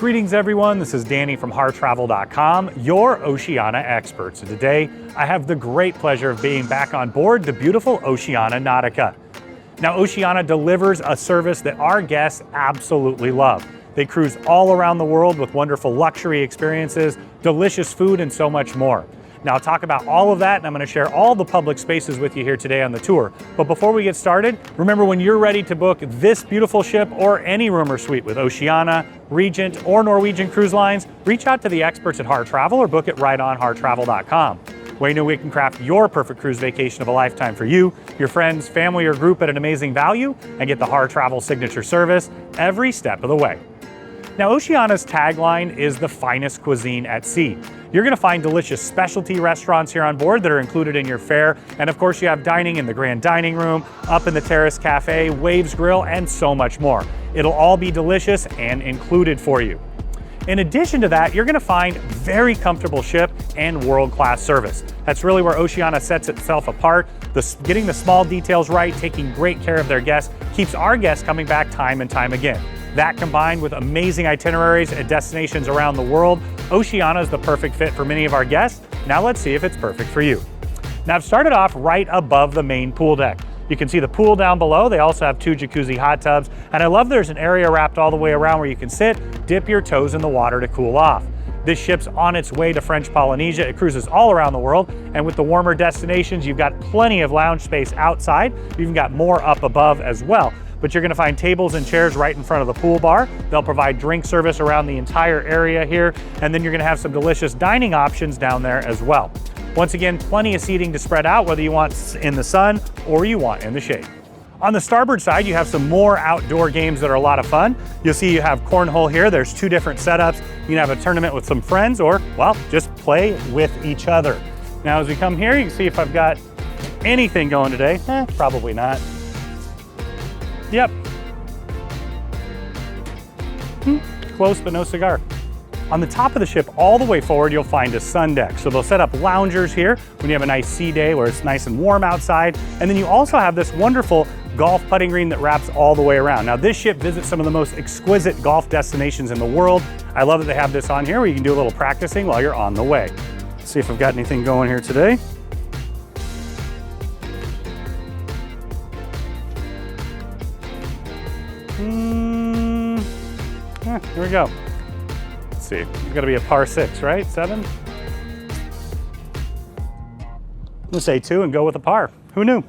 Greetings everyone, this is Danny from harrtravel.com, your Oceania experts. And today I have the great pleasure of being back on board the beautiful Oceania Nautica. Now Oceania delivers a service that our guests absolutely love. They cruise all around the world with wonderful luxury experiences, delicious food, and so much more. Now I'll talk about all of that, and I'm going to share all the public spaces with you here today on the tour. But before we get started, remember when you're ready to book this beautiful ship or any room or suite with Oceania, Regent, or Norwegian Cruise Lines, reach out to the experts at Harr Travel or book it right on harrtravel.com. We know we can craft your perfect cruise vacation of a lifetime for you, your friends, family, or group at an amazing value, and get the Harr Travel signature service every step of the way. Now, Oceania's tagline is the finest cuisine at sea. You're going to find delicious specialty restaurants here on board that are included in your fare. And of course, you have dining in the grand dining room, up in the Terrace Cafe, Waves Grill, and so much more. It'll all be delicious and included for you. In addition to that, you're going to find very comfortable ship and world-class service. That's really where Oceania sets itself apart. Getting the small details right, taking great care of their guests, keeps our guests coming back time and time again. That combined with amazing itineraries at destinations around the world, Oceania is the perfect fit for many of our guests. Now let's see if it's perfect for you. Now I've started off right above the main pool deck. You can see the pool down below. They also have 2 jacuzzi hot tubs. And I love there's an area wrapped all the way around where you can sit, dip your toes in the water to cool off. This ship's on its way to French Polynesia. It cruises all around the world. And with the warmer destinations, you've got plenty of lounge space outside. You've even got more up above as well. But you're gonna find tables and chairs right in front of the pool bar. They'll provide drink service around the entire area here. And then you're gonna have some delicious dining options down there as well. Once again, plenty of seating to spread out, whether you want in the sun or you want in the shade. On the starboard side, you have some more outdoor games that are a lot of fun. You'll see you have cornhole here. There's 2 different setups. You can have a tournament with some friends or, well, just play with each other. Now, as we come here, you can see if I've got anything going today. Probably not. Yep. Close, but no cigar. On the top of the ship, all the way forward, you'll find a sun deck. So they'll set up loungers here when you have a nice sea day where it's nice and warm outside. And then you also have this wonderful golf putting green that wraps all the way around. Now this ship visits some of the most exquisite golf destinations in the world. I love that they have this on here where you can do a little practicing while you're on the way. Let's see if I've got anything going here today. Here we go. Let's see, it's gonna be a par 6, right? 7? Let's say 2 and go with a par. Who knew?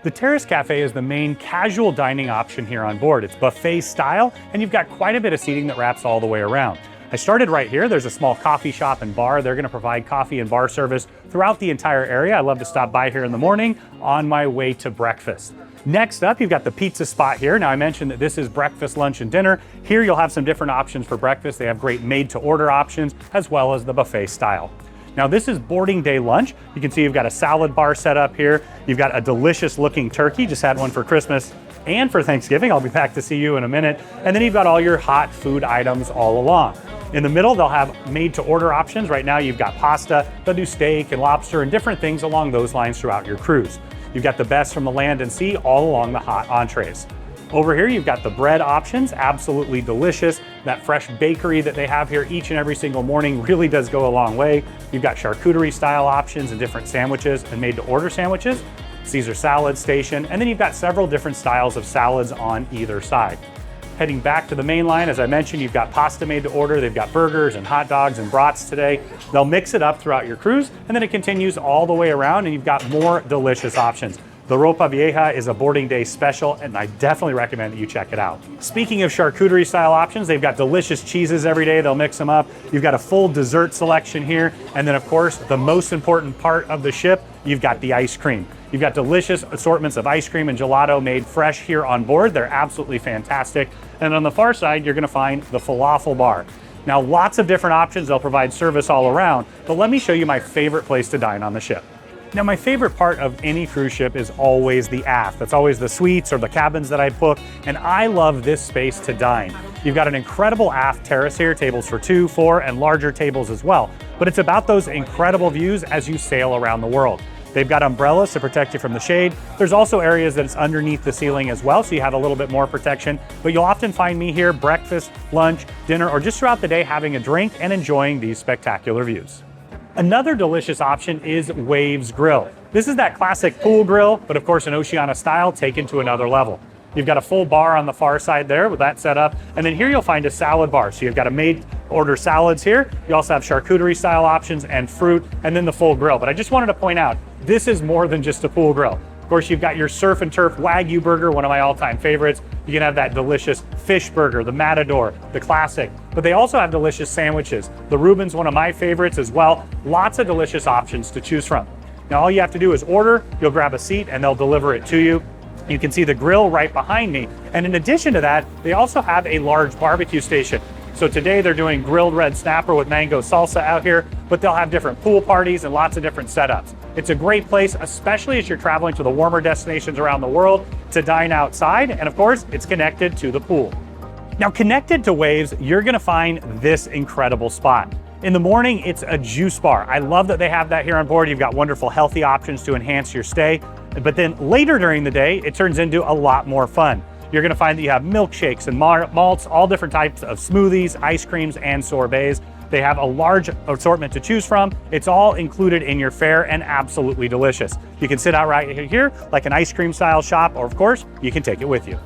The Terrace Cafe is the main casual dining option here on board. It's buffet style, and you've got quite a bit of seating that wraps all the way around. I started right here. There's a small coffee shop and bar. They're gonna provide coffee and bar service throughout the entire area. I love to stop by here in the morning on my way to breakfast. Next up, you've got the pizza spot here. Now I mentioned that this is breakfast, lunch, and dinner. Here you'll have some different options for breakfast. They have great made-to-order options as well as the buffet style. Now this is boarding day lunch. You can see you've got a salad bar set up here. You've got a delicious looking turkey. Just had one for Christmas and for Thanksgiving. I'll be back to see you in a minute. And then you've got all your hot food items all along. In the middle, they'll have made-to-order options. Right now you've got pasta. They'll do steak and lobster and different things along those lines throughout your cruise. You've got the best from the land and sea all along the hot entrees. Over here, you've got the bread options, absolutely delicious. That fresh bakery that they have here each and every single morning really does go a long way. You've got charcuterie style options and different sandwiches and made to order sandwiches, Caesar salad station, and then you've got several different styles of salads on either side. Heading back to the main line, as I mentioned, you've got pasta made to order. They've got burgers and hot dogs and brats today. They'll mix it up throughout your cruise, and then it continues all the way around, and you've got more delicious options. The Ropa Vieja is a boarding day special, and I definitely recommend that you check it out. Speaking of charcuterie style options, they've got delicious cheeses every day. They'll mix them up. You've got a full dessert selection here, and then of course, the most important part of the ship, you've got the ice cream. You've got delicious assortments of ice cream and gelato made fresh here on board. They're absolutely fantastic. And on the far side, you're gonna find the falafel bar. Now, lots of different options. They'll provide service all around, but let me show you my favorite place to dine on the ship. Now, my favorite part of any cruise ship is always the aft. That's always the suites or the cabins that I book, and I love this space to dine. You've got an incredible aft terrace here, tables for 2, 4, and larger tables as well. But it's about those incredible views as you sail around the world. They've got umbrellas to protect you from the shade. There's also areas that it's underneath the ceiling as well, so you have a little bit more protection. But you'll often find me here breakfast, lunch, dinner, or just throughout the day having a drink and enjoying these spectacular views. Another delicious option is Waves Grill. This is that classic pool grill, but of course an Oceania style taken to another level. You've got a full bar on the far side there with that set up. And then here you'll find a salad bar. So you've got a made order salads here. You also have charcuterie style options and fruit, and then the full grill. But I just wanted to point out, this is more than just a pool grill. Of course, you've got your surf and turf Wagyu burger, one of my all-time favorites. You can have that delicious fish burger, the Matador, the classic. But they also have delicious sandwiches. The Reuben's one of my favorites as well. Lots of delicious options to choose from. Now, all you have to do is order, you'll grab a seat, and they'll deliver it to you. You can see the grill right behind me. And in addition to that, they also have a large barbecue station. So today they're doing grilled red snapper with mango salsa out here, but they'll have different pool parties and lots of different setups. It's a great place, especially as you're traveling to the warmer destinations around the world to dine outside. And of course, it's connected to the pool. Now, connected to Waves, you're gonna find this incredible spot. In the morning, it's a juice bar. I love that they have that here on board. You've got wonderful healthy options to enhance your stay. But then later during the day, it turns into a lot more fun. You're gonna find that you have milkshakes and malts, all different types of smoothies, ice creams, and sorbets. They have a large assortment to choose from. It's all included in your fare and absolutely delicious. You can sit out right here like an ice cream style shop, or of course, you can take it with you.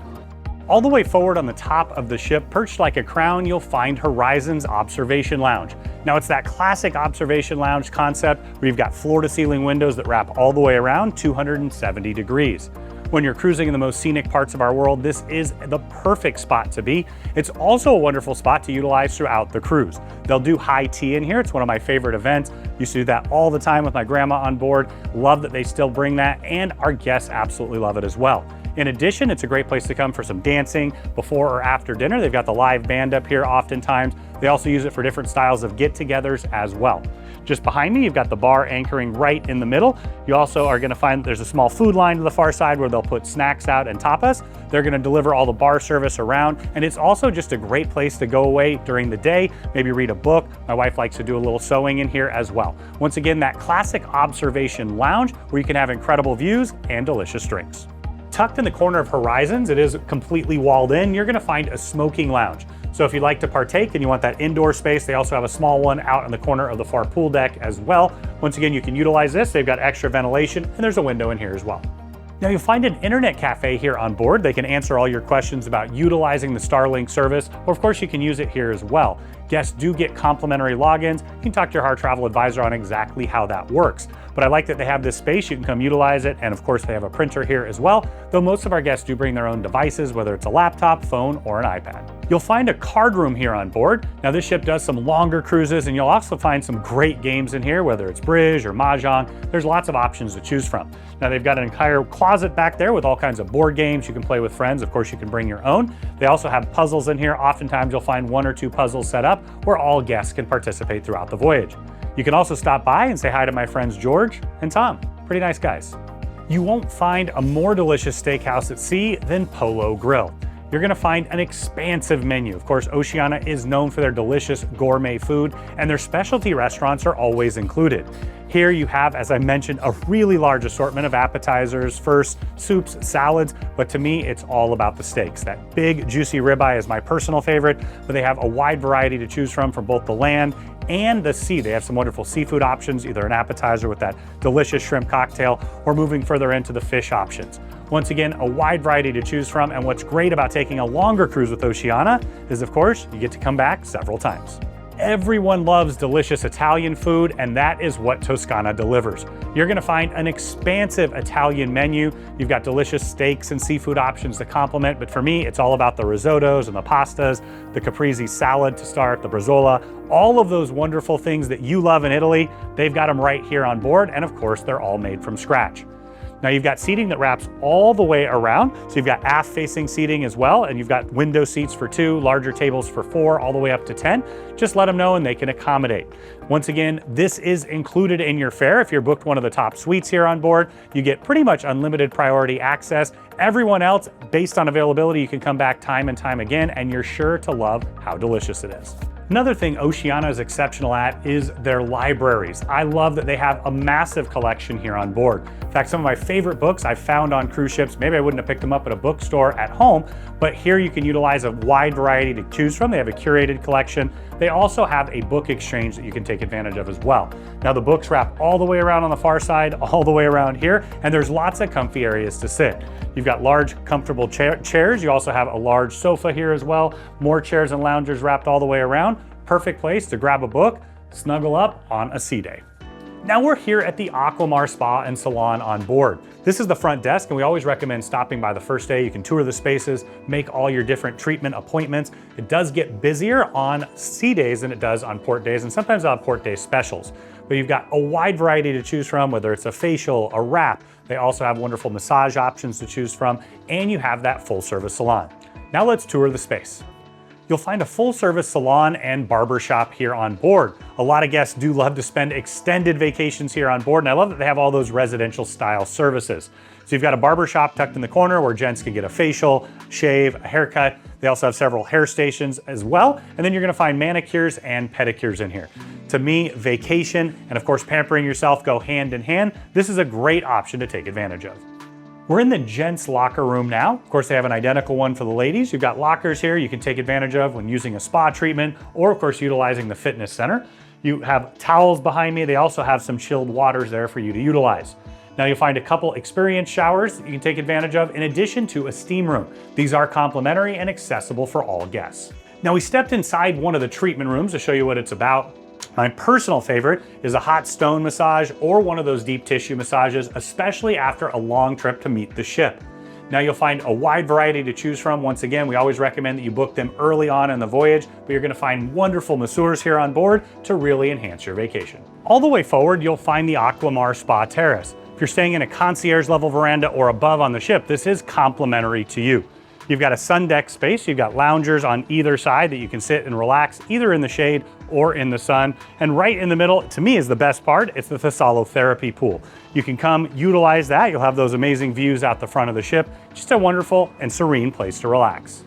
All the way forward on the top of the ship, perched like a crown, you'll find Horizon's Observation Lounge. Now, it's that classic observation lounge concept where you've got floor-to-ceiling windows that wrap all the way around 270 degrees. When you're cruising in the most scenic parts of our world, this is the perfect spot to be. It's also a wonderful spot to utilize throughout the cruise. They'll do high tea in here. It's one of my favorite events. Used to do that all the time with my grandma on board. Love that they still bring that, and our guests absolutely love it as well. In addition, it's a great place to come for some dancing before or after dinner. They've got the live band up here oftentimes. They also use it for different styles of get-togethers as well. Just behind me, you've got the bar anchoring right in the middle. You also are gonna find there's a small food line to the far side where they'll put snacks out and tapas. They're gonna deliver all the bar service around, and it's also just a great place to go away during the day, maybe read a book. My wife likes to do a little sewing in here as well. Once again, that classic observation lounge where you can have incredible views and delicious drinks. Tucked in the corner of Horizons, it is completely walled in, you're gonna find a smoking lounge. So if you'd like to partake and you want that indoor space, they also have a small one out in the corner of the far pool deck as well. Once again, you can utilize this. They've got extra ventilation, and there's a window in here as well. Now, you'll find an internet cafe here on board. They can answer all your questions about utilizing the Starlink service, or of course you can use it here as well. Guests do get complimentary logins. You can talk to your Harr travel advisor on exactly how that works. But I like that they have this space, you can come utilize it, and of course they have a printer here as well, though most of our guests do bring their own devices, whether it's a laptop, phone, or an iPad. You'll find a card room here on board. Now, this ship does some longer cruises, and you'll also find some great games in here, whether it's bridge or mahjong. There's lots of options to choose from. Now, they've got an entire closet back there with all kinds of board games you can play with friends. Of course, you can bring your own. They also have puzzles in here. Oftentimes, you'll find 1 or 2 puzzles set up where all guests can participate throughout the voyage. You can also stop by and say hi to my friends George and Tom. Pretty nice guys. You won't find a more delicious steakhouse at sea than Polo Grill. You're gonna find an expansive menu. Of course, Oceania is known for their delicious gourmet food, and their specialty restaurants are always included. Here you have, as I mentioned, a really large assortment of appetizers, firsts, soups, salads, but to me, it's all about the steaks. That big, juicy ribeye is my personal favorite, but they have a wide variety to choose from both the land and the sea. They have some wonderful seafood options, either an appetizer with that delicious shrimp cocktail, or moving further into the fish options. Once again, a wide variety to choose from, and what's great about taking a longer cruise with Oceania is, of course, you get to come back several times. Everyone loves delicious Italian food, and that is what Toscana delivers. You're gonna find an expansive Italian menu. You've got delicious steaks and seafood options to complement, but for me, it's all about the risottos and the pastas, the caprese salad to start, the bresaola, all of those wonderful things that you love in Italy. They've got them right here on board, and of course, they're all made from scratch. Now, you've got seating that wraps all the way around. So you've got aft-facing seating as well, and you've got window seats for 2, larger tables for 4, all the way up to 10. Just let them know and they can accommodate. Once again, this is included in your fare. If you're booked one of the top suites here on board, you get pretty much unlimited priority access. Everyone else, based on availability, you can come back time and time again, and you're sure to love how delicious it is. Another thing Oceania is exceptional at is their libraries. I love that they have a massive collection here on board. In fact, some of my favorite books I've found on cruise ships, maybe I wouldn't have picked them up at a bookstore at home, but here you can utilize a wide variety to choose from. They have a curated collection. They also have a book exchange that you can take advantage of as well. Now the books wrap all the way around on the far side, all the way around here, and there's lots of comfy areas to sit. You've got large, comfortable chairs. You also have a large sofa here as well. More chairs and loungers wrapped all the way around. Perfect place to grab a book, snuggle up on a sea day. Now we're here at the Aquamar Spa and Salon on board. This is the front desk, and we always recommend stopping by the first day. You can tour the spaces, make all your different treatment appointments. It does get busier on sea days than it does on port days, and sometimes on port day specials. But you've got a wide variety to choose from, whether it's a facial, a wrap. They also have wonderful massage options to choose from, and you have that full service salon. Now let's tour the space. You'll find a full service salon and barber shop here on board. A lot of guests do love to spend extended vacations here on board, and I love that they have all those residential style services. So you've got a barber shop tucked in the corner where gents can get a facial, shave, a haircut. They also have several hair stations as well. And then you're gonna find manicures and pedicures in here. To me, vacation and of course pampering yourself go hand in hand. This is a great option to take advantage of. We're in the gents locker room now. Of course, they have an identical one for the ladies. You've got lockers here you can take advantage of when using a spa treatment or of course utilizing the fitness center. You have towels behind me. They also have some chilled waters there for you to utilize. Now you'll find a couple experience showers that you can take advantage of in addition to a steam room. These are complimentary and accessible for all guests. Now we stepped inside one of the treatment rooms to show you what it's about. My personal favorite is a hot stone massage or one of those deep tissue massages, especially after a long trip to meet the ship. Now you'll find a wide variety to choose from. Once again, we always recommend that you book them early on in the voyage, but you're gonna find wonderful masseurs here on board to really enhance your vacation. All the way forward, you'll find the Aquamar Spa Terrace. If you're staying in a concierge level veranda or above on the ship, this is complimentary to you. You've got a sun deck space, you've got loungers on either side that you can sit and relax either in the shade or in the sun. And right in the middle, to me, is the best part, it's the therapy pool. You can come utilize that. You'll have those amazing views out the front of the ship. Just a wonderful and serene place to relax.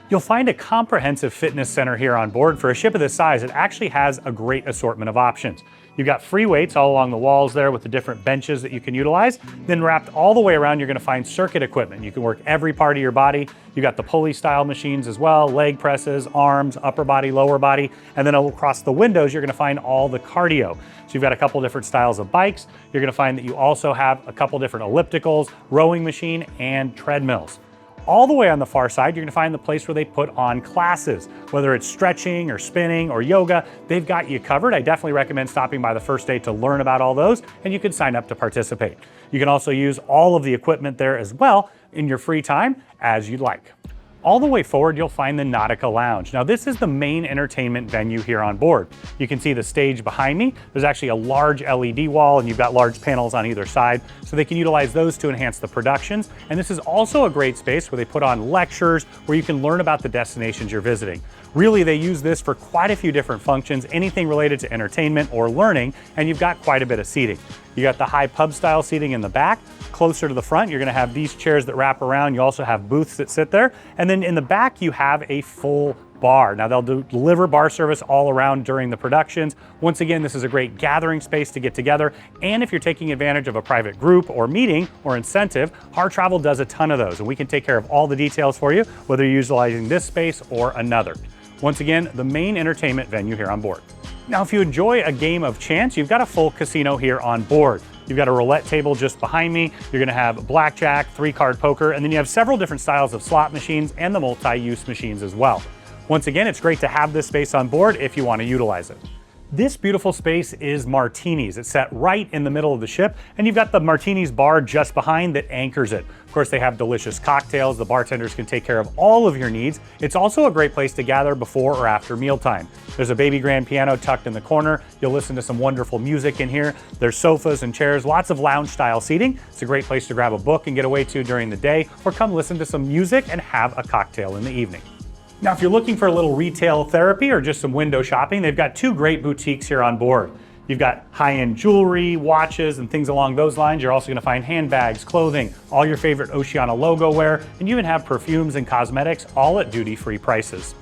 You'll find a comprehensive fitness center here on board. For a ship of this size, it actually has a great assortment of options. You've got free weights all along the walls there with the different benches that you can utilize. Then wrapped all the way around, you're gonna find circuit equipment. You can work every part of your body. You got the pulley style machines as well, leg presses, arms, upper body, lower body. And then across the windows, you're gonna find all the cardio. So you've got a couple different styles of bikes. You're gonna find that you also have a couple different ellipticals, rowing machine, and treadmills. All the way on the far side, you're gonna find the place where they put on classes. Whether it's stretching or spinning or yoga, they've got you covered. I definitely recommend stopping by the first day to learn about all those, and you can sign up to participate. You can also use all of the equipment there as well in your free time as you'd like. All the way forward, you'll find the Nautica Lounge. Now, this is the main entertainment venue here on board. You can see the stage behind me. There's actually a large LED wall, and you've got large panels on either side, so they can utilize those to enhance the productions. And this is also a great space where they put on lectures, where you can learn about the destinations you're visiting. Really, they use this for quite a few different functions, anything related to entertainment or learning, and you've got quite a bit of seating. You got the high pub style seating in the back. Closer to the front, you're gonna have these chairs that wrap around. You also have booths that sit there. And then in the back, you have a full bar. Now they'll deliver bar service all around during the productions. Once again, this is a great gathering space to get together. And if you're taking advantage of a private group or meeting or incentive, Harr Travel does a ton of those, and we can take care of all the details for you, whether you're utilizing this space or another. Once again, the main entertainment venue here on board. Now, if you enjoy a game of chance, you've got a full casino here on board. You've got a roulette table just behind me. You're gonna have blackjack, 3-card poker, and then you have several different styles of slot machines and the multi-use machines as well. Once again, it's great to have this space on board if you want to utilize it. This beautiful space is Martini's. It's set right in the middle of the ship, and you've got the Martini's bar just behind that anchors it. Of course, they have delicious cocktails. The bartenders can take care of all of your needs. It's also a great place to gather before or after mealtime. There's a baby grand piano tucked in the corner. You'll listen to some wonderful music in here. There's sofas and chairs, lots of lounge style seating. It's a great place to grab a book and get away to during the day, or come listen to some music and have a cocktail in the evening. Now, if you're looking for a little retail therapy or just some window shopping, they've got 2 great boutiques here on board. You've got high-end jewelry, watches, and things along those lines. You're also gonna find handbags, clothing, all your favorite Oceania logo wear, and you even have perfumes and cosmetics, all at duty-free prices.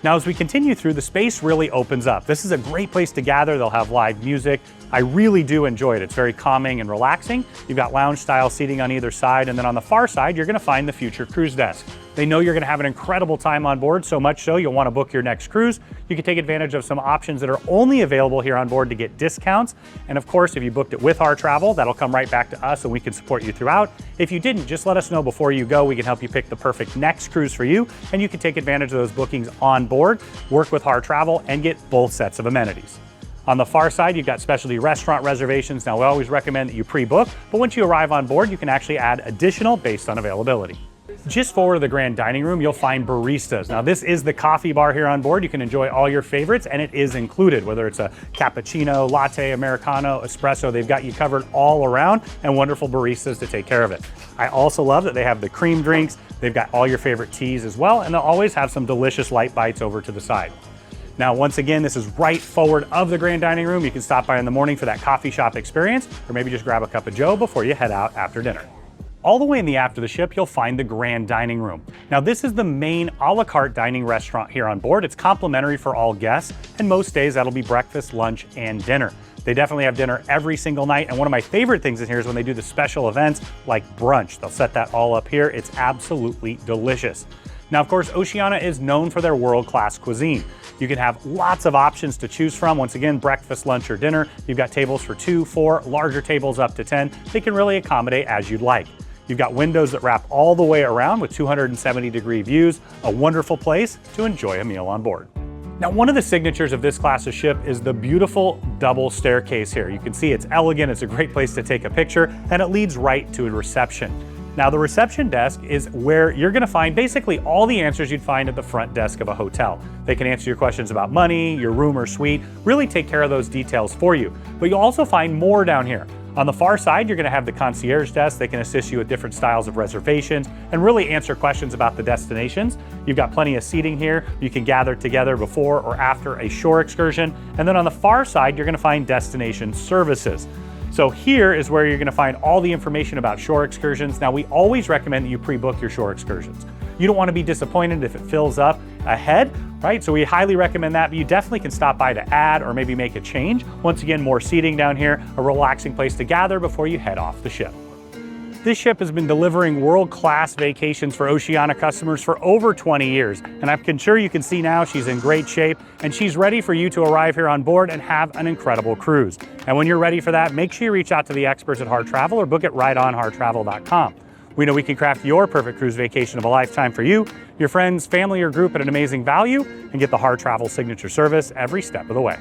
Now, as we continue through, the space really opens up. This is a great place to gather. They'll have live music. I really do enjoy it. It's very calming and relaxing. You've got lounge style seating on either side, and then on the far side, you're gonna find the future cruise desk. They know you're gonna have an incredible time on board, so much so you'll wanna book your next cruise. You can take advantage of some options that are only available here on board to get discounts. And of course, if you booked it with Harr Travel, that'll come right back to us and we can support you throughout. If you didn't, just let us know before you go. We can help you pick the perfect next cruise for you, and you can take advantage of those bookings on board, work with Harr Travel, and get both sets of amenities. On the far side, you've got specialty restaurant reservations. Now, we always recommend that you pre-book, but once you arrive on board, you can actually add additional based on availability. Just forward of the grand dining room, you'll find Baristas. Now, this is the coffee bar here on board. You can enjoy all your favorites, and it is included, whether it's a cappuccino, latte, Americano, espresso. They've got you covered all around, and wonderful baristas to take care of it. I also love that they have the cream drinks. They've got all your favorite teas as well, and they'll always have some delicious light bites over to the side. Now, once again, this is right forward of the grand dining room. You can stop by in the morning for that coffee shop experience, or maybe just grab a cup of joe before you head out after dinner. All the way in the aft of the ship, you'll find the grand dining room. Now, this is the main a la carte dining restaurant here on board. It's complimentary for all guests, and most days that'll be breakfast, lunch, and dinner. They definitely have dinner every single night, and one of my favorite things in here is when they do the special events like brunch. They'll set that all up here. It's absolutely delicious. Now, of course, Oceania is known for their world-class cuisine. You can have lots of options to choose from. Once again, breakfast, lunch, or dinner. You've got tables for 2, 4, larger tables up to 10. They can really accommodate as you'd like. You've got windows that wrap all the way around with 270-degree views, a wonderful place to enjoy a meal on board. Now, one of the signatures of this class of ship is the beautiful double staircase here. You can see it's elegant, it's a great place to take a picture, and it leads right to a reception. Now, the reception desk is where you're gonna find basically all the answers you'd find at the front desk of a hotel. They can answer your questions about money, your room or suite, really take care of those details for you. But you'll also find more down here. On the far side, you're gonna have the concierge desk. They can assist you with different styles of reservations and really answer questions about the destinations. You've got plenty of seating here. You can gather together before or after a shore excursion. And then on the far side, you're gonna find destination services. So here is where you're gonna find all the information about shore excursions. Now, we always recommend that you pre-book your shore excursions. You don't wanna be disappointed if it fills up ahead, right? So we highly recommend that, but you definitely can stop by to add or maybe make a change. Once again, more seating down here, a relaxing place to gather before you head off the ship. This ship has been delivering world-class vacations for Oceania customers for over 20 years, and I'm sure you can see now she's in great shape, and she's ready for you to arrive here on board and have an incredible cruise. And when you're ready for that, make sure you reach out to the experts at Harr Travel or book it right on harrtravel.com. We know we can craft your perfect cruise vacation of a lifetime for you, your friends, family, or group at an amazing value, and get the Harr Travel signature service every step of the way.